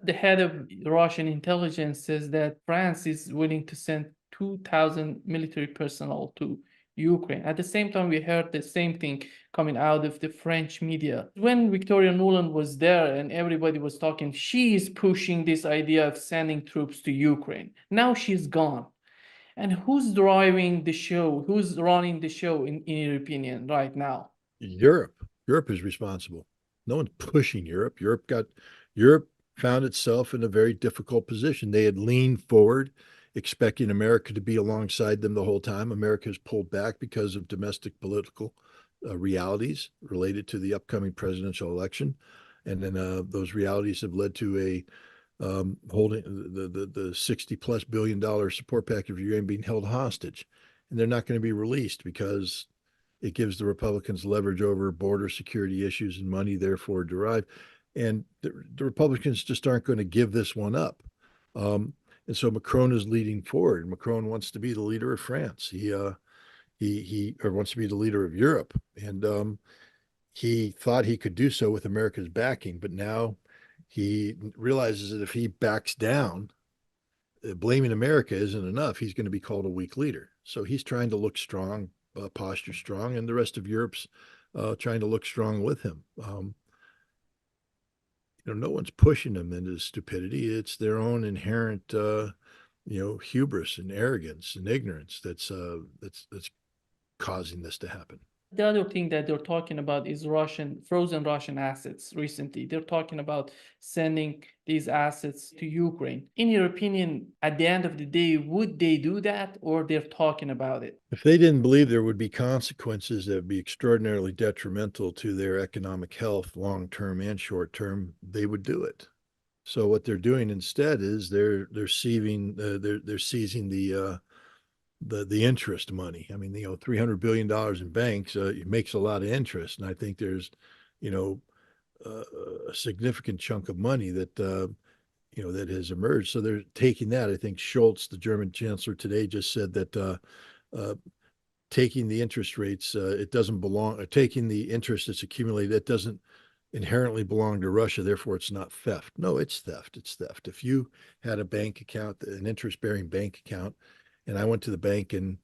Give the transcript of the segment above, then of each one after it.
The head of Russian intelligence says that France is willing to send 2,000 military personnel to Ukraine. At the same time, we heard the same thing coming out of the French media. When Victoria Nuland was there and everybody was talking, she is pushing this idea of sending troops to Ukraine. Now she's gone. And who's driving the show? Who's running the show, in your opinion, right now? Europe. Europe is responsible. No one's pushing Europe. Europe found itself in a very difficult position. They had leaned forward, expecting America to be alongside them the whole time. America has pulled back because of domestic political realities related to the upcoming presidential election, and then those realities have led to a holding the $60+ billion support package of Ukraine being held hostage, and they're not going to be released because it gives the Republicans leverage over border security issues and money therefore derived. And the Republicans just aren't going to give this one up. And so Macron is leading forward. Macron wants to be the leader of France. He wants to be the leader of Europe, and he thought he could do so with America's backing, but now he realizes that if he backs down, blaming America isn't enough. He's going to be called a weak leader. So he's trying to look strong, posture strong, and the rest of Europe's trying to look strong with him. No one's pushing them into stupidity. It's their own inherent, hubris and arrogance and ignorance that's causing this to happen. The other thing that they're talking about is frozen Russian assets recently. They're talking about sending these assets to Ukraine. In your opinion, at the end of the day, would they do that, or they're talking about it? If they didn't believe there would be consequences that would be extraordinarily detrimental to their economic health, long term and short term, they would do it. So what they're doing instead is they're seizing the interest money. I mean, $300 billion in banks, it makes a lot of interest, and I think there's, you know, a significant chunk of money that that has emerged. So they're taking that. I think Scholz, the German chancellor today, just said that uh, taking the interest rates, it doesn't belong. Taking the interest that's accumulated, it doesn't inherently belong to Russia. Therefore, it's not theft. No, it's theft. It's theft. If you had a bank account, an interest-bearing bank account, and I went to the bank and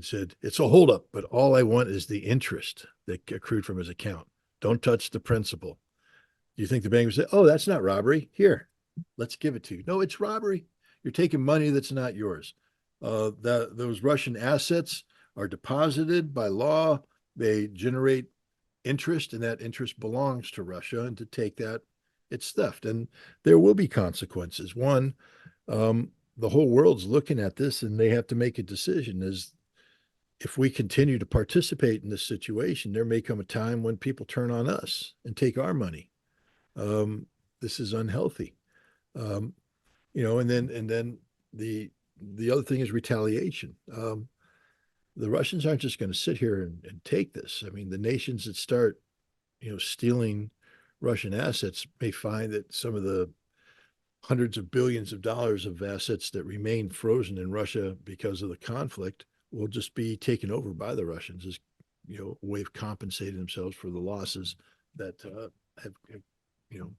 said it's a holdup, but all I want is the interest that accrued from his account. Don't touch the principal. Do you think the bank would say, "Oh, that's not robbery. Here, let's give it to you"? No, it's robbery. You're taking money that's not yours. Those Russian assets are deposited by law. They generate interest, and that interest belongs to Russia. And to take that, it's theft. And there will be consequences. One, the whole world's looking at this, and they have to make a decision. Is if we continue to participate in this situation, there may come a time when people turn on us and take our money. This is unhealthy. Um, and then the other thing is retaliation. The Russians aren't just going to sit here and take this. I mean, the nations that start, stealing Russian assets may find that some of the hundreds of billions of dollars of assets that remain frozen in Russia because of the conflict will just be taken over by the Russians as a way of compensating themselves for the losses that have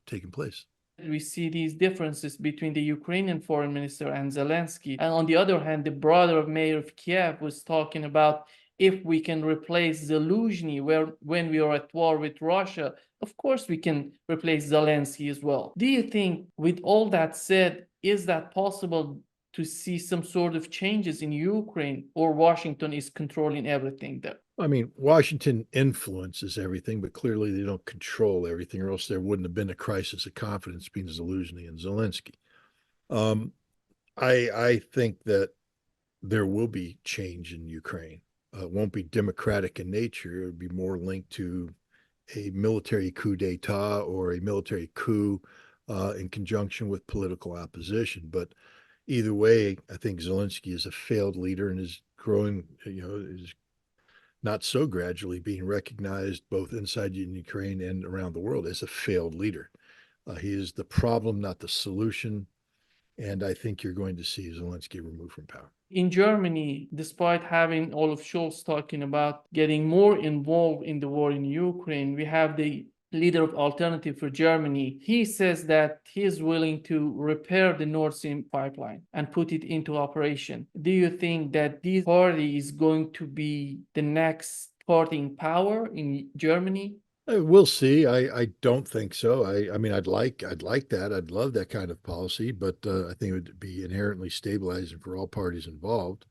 taken place. We see these differences between the Ukrainian foreign minister and Zelensky. And on the other hand, the brother of mayor of Kiev was talking about if we can replace Zelensky when we are at war with Russia, of course we can replace Zelensky as well. Do you think, with all that said, is that possible to see some sort of changes in Ukraine, or Washington is controlling everything there? I mean, Washington influences everything, but clearly they don't control everything, or else there wouldn't have been a crisis of confidence between Zelensky and Zelensky. Um, I think that there will be change in Ukraine. It won't be democratic in nature. It would be more linked to a military coup d'etat or a military coup in conjunction with political opposition. But either way, I think Zelensky is a failed leader and is growing, is not so gradually being recognized both inside Ukraine and around the world as a failed leader. He is the problem, not the solution. And I think you're going to see Zelensky removed from power. In Germany, despite having Olaf Scholz talking about getting more involved in the war in Ukraine, we have the leader of Alternative for Germany, he says that he is willing to repair the Nord Stream pipeline and put it into operation. Do you think that this party is going to be the next party in power in Germany? We'll see. I don't think so. I mean, I'd like that. I'd love that kind of policy, but I think it would be inherently stabilizing for all parties involved.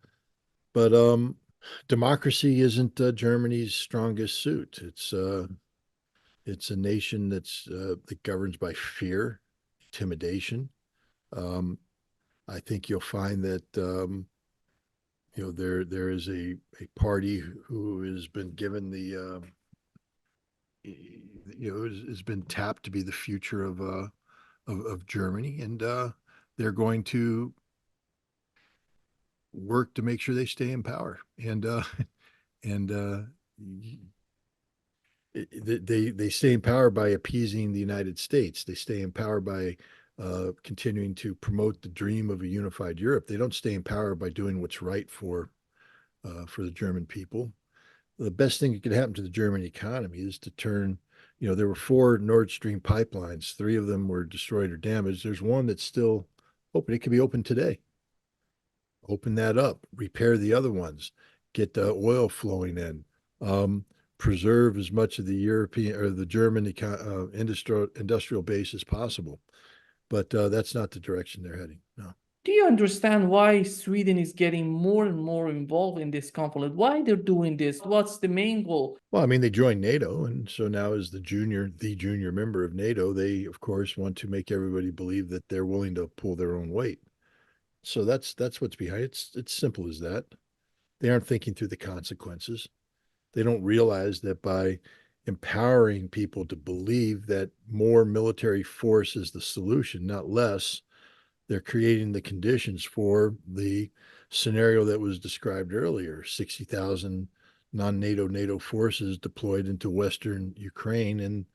But democracy isn't Germany's strongest suit. It's a nation that governs by fear, intimidation. Um, I think you'll find that there is a party who has been given the has been tapped to be the future of Germany, and they're going to work to make sure they stay in power. And they stay in power by appeasing the United States. They stay in power by continuing to promote the dream of a unified Europe. They don't stay in power by doing what's right for the German people. The best thing that could happen to the German economy is to turn. There were 4 Nord Stream pipelines. 3 of them were destroyed or damaged. There's one that's still open. It could be open today. Open that up, repair the other ones, get the oil flowing in, preserve as much of the European or the German industrial base as possible. But that's not the direction they're heading. No. Do you understand why Sweden is getting more and more involved in this conflict? Why they're doing this? What's the main goal? Well, I mean, they joined NATO, and so now as the junior member of NATO, they of course want to make everybody believe that they're willing to pull their own weight. So that's what's behind it. It's simple as that. They aren't thinking through the consequences. They don't realize that by empowering people to believe that more military force is the solution, not less, they're creating the conditions for the scenario that was described earlier: 60,000 non-NATO forces deployed into Western Ukraine in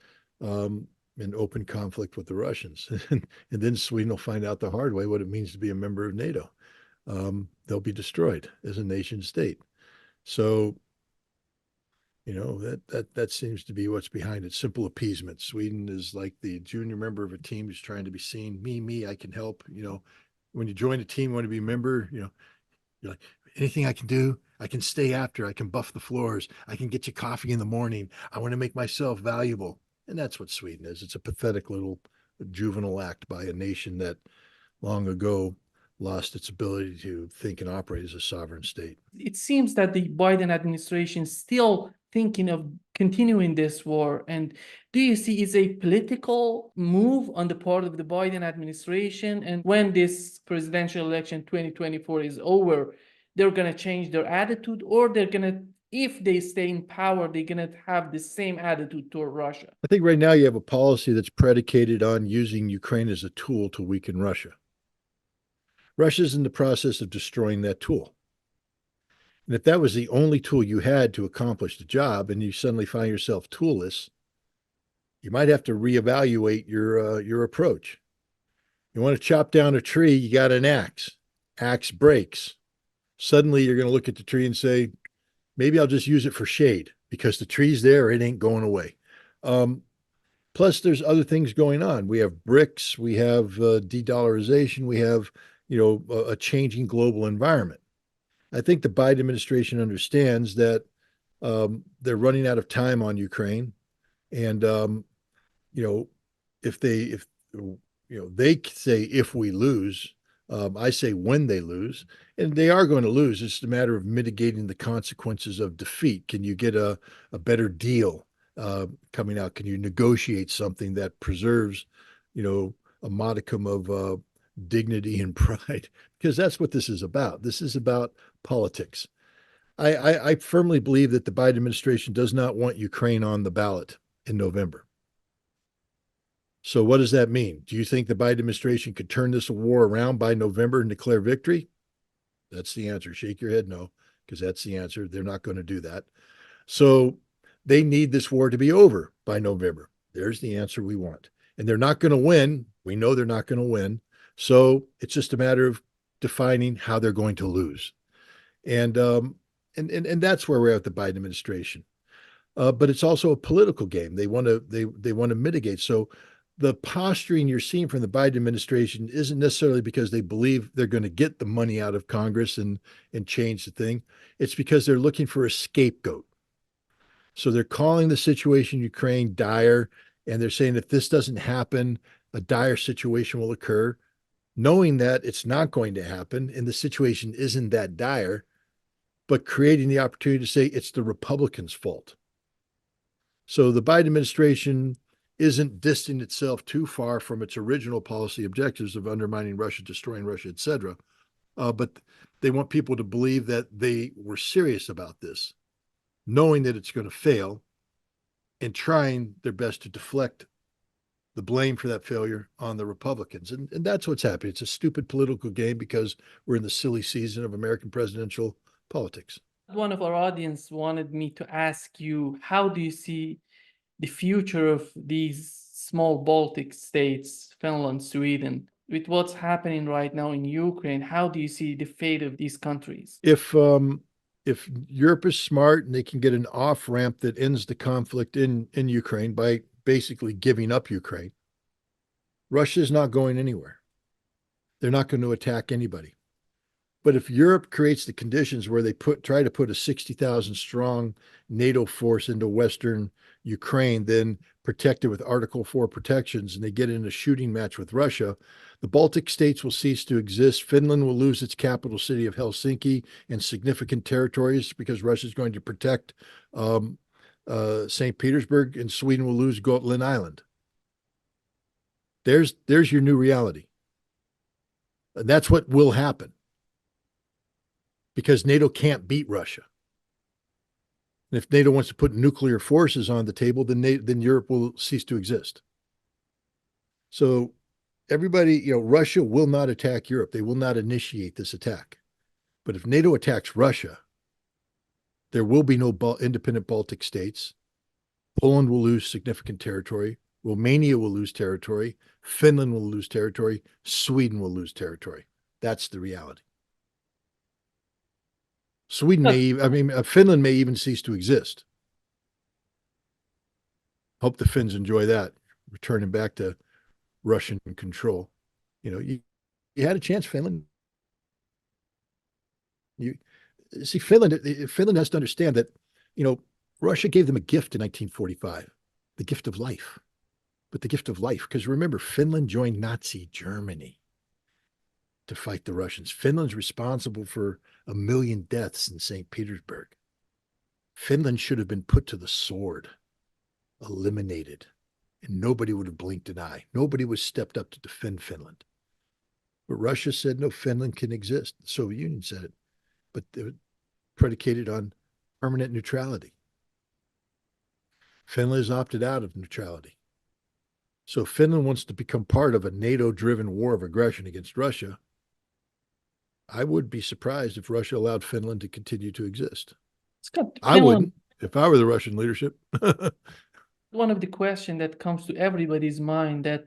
open conflict with the Russians. And then Sweden will find out the hard way what it means to be a member of NATO. They'll be destroyed as a nation state. So that seems to be what's behind it. Simple appeasement. Sweden is like the junior member of a team who's trying to be seen. Me, I can help. When you join a team, want to be a member, you're like, anything I can do, I can stay after, I can buff the floors, I can get you coffee in the morning. I want to make myself valuable. And that's what Sweden is. It's a pathetic little juvenile act by a nation that long ago lost its ability to think and operate as a sovereign state. It seems that the Biden administration is still thinking of continuing this war. And do you see it's a political move on the part of the Biden administration? And when this presidential election 2024 is over, they're going to change their attitude, or they're going to, if they stay in power, they're going to have the same attitude toward Russia? I think right now you have a policy that's predicated on using Ukraine as a tool to weaken Russia. Russia's in the process of destroying that tool. And if that was the only tool you had to accomplish the job, and you suddenly find yourself toolless, you might have to reevaluate your approach. You want to chop down a tree, you got an axe. Axe breaks. Suddenly you're going to look at the tree and say, maybe I'll just use it for shade because the tree's there, it ain't going away. Plus, there's other things going on. We have BRICS, we have de-dollarization, we have a changing global environment. I think the Biden administration understands that they're running out of time on Ukraine, and if they say if we lose, I say when they lose, and they are going to lose. It's a matter of mitigating the consequences of defeat. Can you get a better deal coming out? Can you negotiate something that preserves, a modicum of dignity and pride? Because that's what this is about. This is about politics. I firmly believe that the Biden administration does not want Ukraine on the ballot in November. So what does that mean? Do you think the Biden administration could turn this war around by November and declare victory? That's the answer. Shake your head no, because that's the answer. They're not going to do that. So they need this war to be over by November. There's the answer we want. And they're not going to win. We know they're not going to win. So it's just a matter of defining how they're going to lose. And that's where we're at with the Biden administration. but it's also a political game. They want to mitigate. So the posturing you're seeing from the Biden administration isn't necessarily because they believe they're going to get the money out of Congress and change the thing. It's because they're looking for a scapegoat. So they're calling the situation in Ukraine dire, and they're saying if this doesn't happen, a dire situation will occur, knowing that it's not going to happen and the situation isn't that dire, but creating the opportunity to say it's the Republicans' fault. So the Biden administration isn't distancing itself too far from its original policy objectives of undermining Russia, destroying Russia, etc. But they want people to believe that they were serious about this, knowing that it's going to fail and trying their best to deflect the blame for that failure on the Republicans. And that's what's happening. It's a stupid political game because we're in the silly season of American presidential politics. One of our audience wanted me to ask you, how do you see the future of these small Baltic states, Finland, Sweden, with what's happening right now in Ukraine? How do you see the fate of these countries? If Europe is smart and they can get an off ramp that ends the conflict in Ukraine by basically giving up Ukraine, Russia is not going anywhere. They're not going to attack anybody. But if Europe creates the conditions where they try to put a 60,000 strong NATO force into Western Ukraine, then protect it with Article 4 protections, and they get in a shooting match with Russia, the Baltic states will cease to exist. Finland will lose its capital city of Helsinki and significant territories because Russia is going to protect St. Petersburg, and Sweden will lose Gotland Island. There's your new reality. And that's what will happen because NATO can't beat Russia. And if NATO wants to put nuclear forces on the table, then Europe will cease to exist. So everybody, Russia will not attack Europe. They will not initiate this attack. But if NATO attacks Russia, there will be no independent Baltic states. Poland will lose significant territory. Romania will lose territory. Finland will lose territory. Sweden will lose territory. That's the reality. Finland may even cease to exist. Hope the Finns enjoy that, returning back to Russian control. You had a chance, Finland. You see, Finland has to understand that, Russia gave them a gift in 1945, the gift of life. But the gift of life, because remember, Finland joined Nazi Germany to fight the Russians. Finland's responsible for 1 million deaths in St. Petersburg. Finland should have been put to the sword, eliminated, and nobody would have blinked an eye. Nobody was stepped up to defend Finland. But Russia said, no, Finland can exist. The Soviet Union said it, but they were predicated on permanent neutrality. Finland has opted out of neutrality. So if Finland wants to become part of a NATO-driven war of aggression against Russia, I would be surprised if Russia allowed Finland to continue to exist. I wouldn't if I were the Russian leadership. One of the questions that comes to everybody's mind that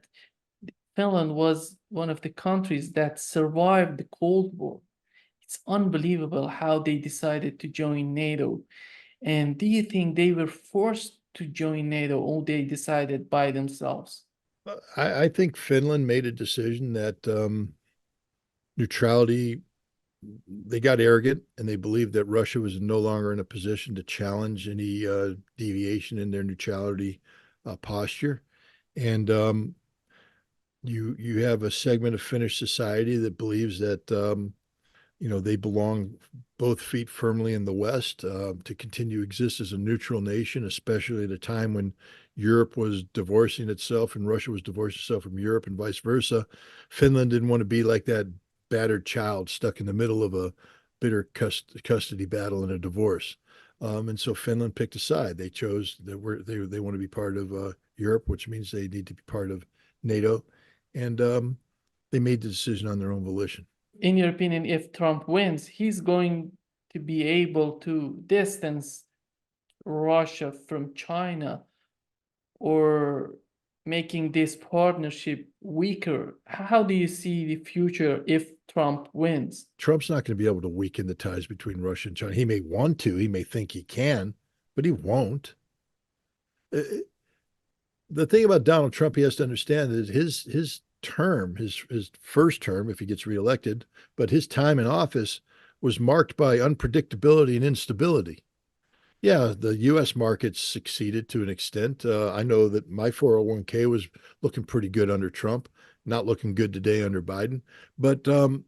Finland was one of the countries that survived the Cold War. It's unbelievable how they decided to join NATO. And do you think they were forced to join NATO or they decided by themselves? I think Finland made a decision that neutrality, they got arrogant and they believed that Russia was no longer in a position to challenge any deviation in their neutrality posture. And you have a segment of Finnish society that believes that they belong both feet firmly in the West to continue to exist as a neutral nation, especially at a time when Europe was divorcing itself and Russia was divorcing itself from Europe and vice versa. Finland didn't want to be like that battered child stuck in the middle of a bitter custody battle and a divorce. And so Finland picked a side. They chose that they want to be part of Europe, which means they need to be part of NATO. And they made the decision on their own volition. In your opinion, if Trump wins, he's going to be able to distance Russia from China or making this partnership weaker? How do you see the future if Trump wins? Trump's not going to be able to weaken the ties between Russia and China. He may want to, he may think he can, but he won't. uh, the thing about Donald Trump, he has to understand is his term, his first term, if he gets reelected, but his time in office was marked by unpredictability and instability. Yeah, the U.S. markets succeeded to an extent. I know that my 401k was looking pretty good under Trump, not looking good today under Biden. But other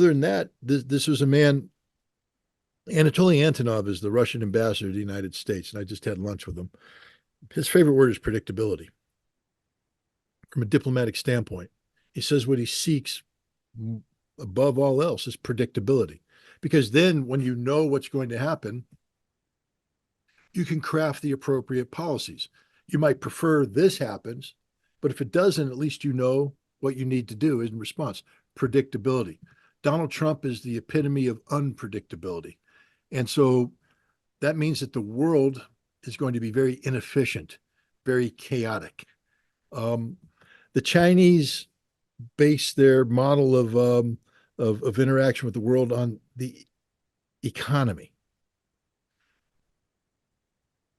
than that, this was a man. Anatoly Antonov is the Russian ambassador to the United States, and I just had lunch with him. His favorite word is predictability from a diplomatic standpoint. He says what he seeks above all else is predictability. Because then when you know what's going to happen, you can craft the appropriate policies. You might prefer this happens, but if it doesn't, at least you know what you need to do in response. Predictability. Donald Trump is the epitome of unpredictability. And so that means that the world is going to be very inefficient, very chaotic. Um, the Chinese base their model of interaction with the world on the economy.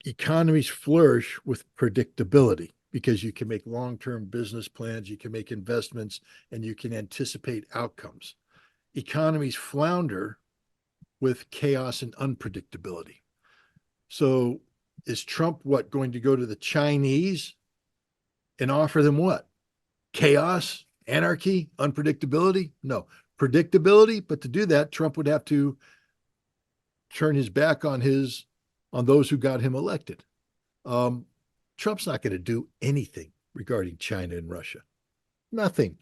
Economies flourish with predictability because you can make long-term business plans, you can make investments, and you can anticipate outcomes. Economies flounder with chaos and unpredictability. So is Trump going to go to the Chinese and offer them what? Chaos, anarchy, unpredictability? No. Predictability, but to do that, Trump would have to turn his back on those who got him elected. Trump's not going to do anything regarding China and Russia. Nothing.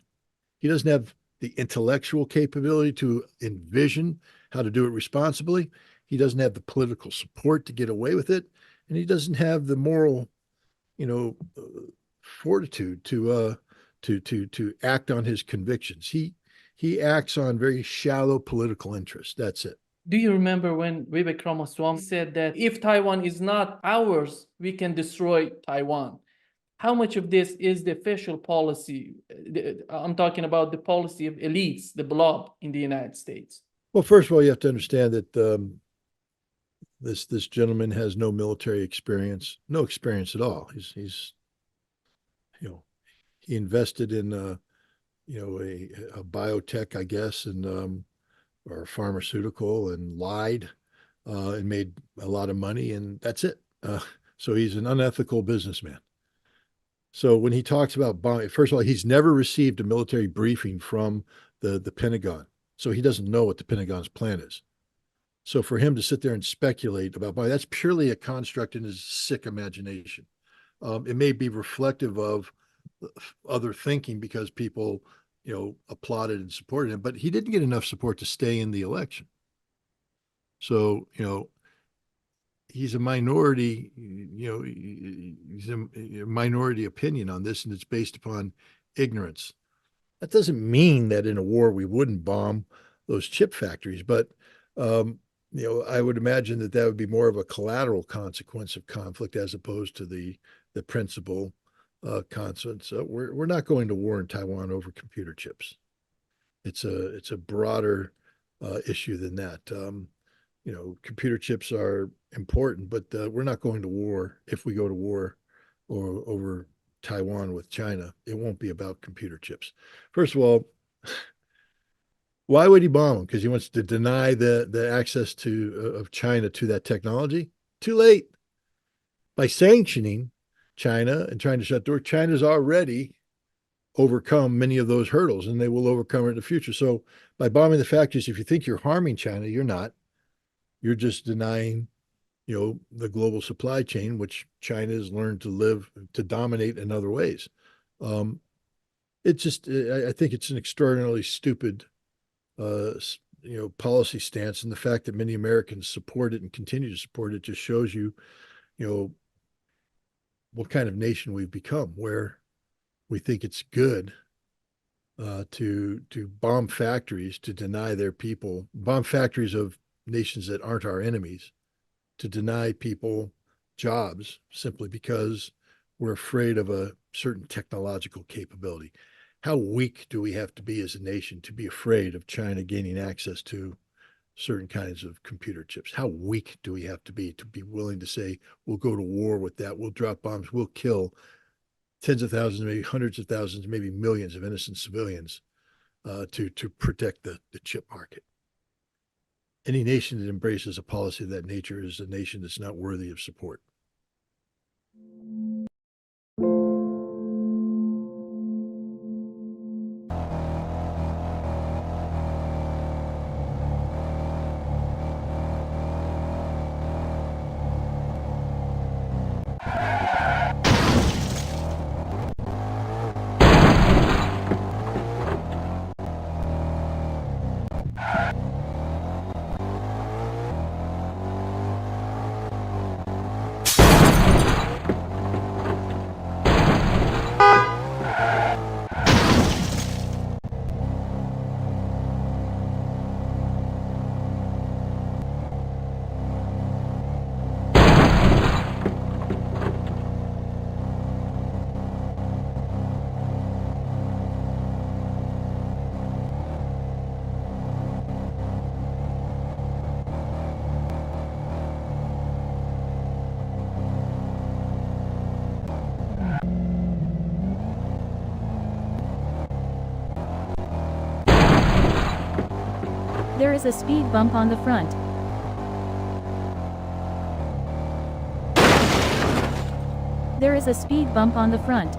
He doesn't have the intellectual capability to envision how to do it responsibly. He doesn't have the political support to get away with it, and he doesn't have the moral, fortitude to act on his convictions. He acts on very shallow political interests. That's it. Do you remember when Vivek Ramaswamy said that if Taiwan is not ours, we can destroy Taiwan? How much of this is the official policy? I'm talking about the policy of elites, the blob in the United States. Well, first of all, you have to understand that this gentleman has no military experience, no experience at all. He's he invested in a biotech, I guess, and or pharmaceutical, and lied and made a lot of money, and that's it. So he's an unethical businessman. So when he talks about bombing, first of all, he's never received a military briefing from the Pentagon, so he doesn't know what the Pentagon's plan is. So for him to sit there and speculate about bombing, that's purely a construct in his sick imagination. It may be reflective of other thinking because people, applauded and supported him, but he didn't get enough support to stay in the election. So, he's a minority, he's a minority opinion on this, and it's based upon ignorance. That doesn't mean that in a war we wouldn't bomb those chip factories, but I would imagine that would be more of a collateral consequence of conflict as opposed to the principal consequence. We're not going to war in Taiwan over computer chips. It's a broader issue than that. Computer chips are important, but we're not going to war. If we go to war or over Taiwan with China, it won't be about computer chips. First of all, why would he bomb them? Because he wants to deny the access of China to that technology? Too late. By sanctioning China and trying to shut the door, China's already overcome many of those hurdles, and they will overcome it in the future. So by bombing the factories, if you think you're harming China, you're not. You're just denying, the global supply chain, which China has learned to dominate in other ways. I think it's an extraordinarily stupid, policy stance, and the fact that many Americans support it and continue to support it just shows you, what kind of nation we've become, where we think it's good to bomb factories, to deny their people, bomb factories of nations that aren't our enemies, to deny people jobs simply because we're afraid of a certain technological capability. How weak do we have to be as a nation to be afraid of China gaining access to certain kinds of computer chips? How weak do we have to be willing to say, we'll go to war with that, we'll drop bombs, we'll kill tens of thousands, maybe hundreds of thousands, maybe millions of innocent civilians to protect the chip market? Any nation that embraces a policy of that nature is a nation that's not worthy of support. There is a speed bump on the front. There is a speed bump on the front.